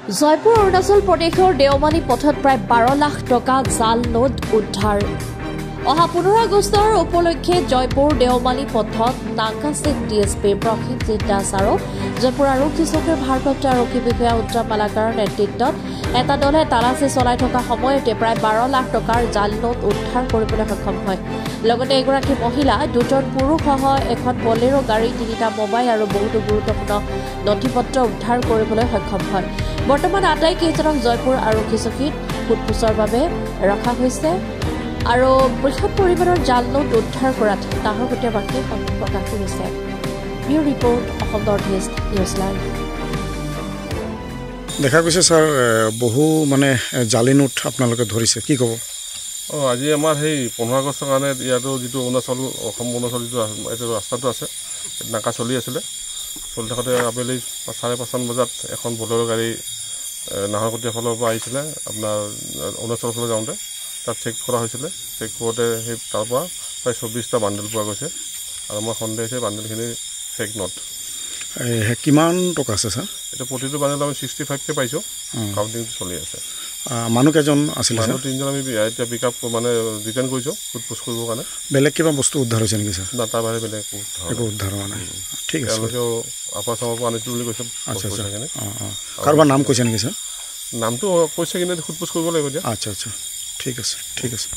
জয়পুৰ অৰুণাচল প্ৰদেশৰ দেওমালী পথত প্ৰায় 12 লাখ টকা জাল নোট উদ্ধাৰ অহা 15 আগষ্টৰ উপলক্ষে জয়পুৰ দেওমালী পথত নাগাছেক ডিএছপি প্ৰসিদ্ধ দাস আৰু জয়পুৰ আৰক্ষী চকীৰ ভাৰপ্ৰাপ্ত আৰক্ষী বিষয়া উত্তম মালাকাৰৰ নেতৃত্বত এটা দলে তালাচী চলাই থকা সময়তে প্ৰায় 12 লাখ টকাৰ জাল নোট উদ্ধাৰ কৰিবলৈ সক্ষম হয় লগতে এগৰাকী মহিলা দুজন পুৰুষসহ এখন বলেৰো গাড়ী 3টা মোবাইল আৰু বহুতো গুৰুত্বপূৰ্ণ নথিপত্ৰ উদ্ধাৰ কৰিবলৈ সক্ষম হয় বৰ্তমান আটাইকেইজনক জয়পুৰ আৰক্ষী চকীত সোধপোছৰ বাবে ৰখা হৈছে আৰু বৃহৎ পৰিমাণৰ জাল নোট উদ্ধাৰ কৰাত নাহৰকটীয়াবাসীয়ে সন্তোষ প্ৰকাশ কৰিছে new report Assam north east news live দেখা গৈছে স্যাৰ বহু মানে জালি নোট আপোনালোকে ধৰিছে কি ক'ব আজি আমাৰ সেই 15 আগষ্টৰ কাৰণে ইয়াতো যিটো অৰুণাচল অসম অৰুণাচল যিটো এইটো ৰাস্তাটো আছে নাকা চলি আছিলে চলি থাকোঁতে আবেলি 5:30 বজাত এখন বলেৰো গাড়ী নাহৰকটীয়া ফালৰ পৰা আহিছিলে আপোনাৰ অৰুণাচলৰ ফালে যাওঁতে তাত চেক কৰা হৈছিলে চেক কৰোঁতে সেই তাৰ পৰা প্ৰায় 24টা বান্ডেল পোৱা গৈছে আৰু আমাৰ সন্দেহ হৈছে বান্ডেলখিনি ফেক নোট কিমান টকা আছে স্যাৰ এটা প্ৰতিটো বান্ডেল আমি 65কে পাইছোঁ কাউণ্টিং চলি আছে মানুহ কেইজন আছিল মানুহ 3জন আমি এতিয়া পিক আপ মানে ৰিটাৰ্ণ কৰিছোঁ সোধপোছ কৰিবৰ কাৰণে বেলেগ কিবা বস্তু উদ্ধাৰ হৈছে নেকি স্যাৰ না তাৰ বাহিৰে বেলেগ একো উদ্ধাৰ হোৱা নাই ঠিক আছে তেওঁলোকেও আপাৰ চামৰ পৰা আনিছোঁ বুলি কৈছে আচ্ছা আচ্ছা কাৰোবাৰ নাম কৈছে নেকি স্যাৰ নামটো কৈছে কিন্তু সোধপোছ কৰিব লাগিব এতিয়া আচ্ছা আচ্ছা ঠিক আছে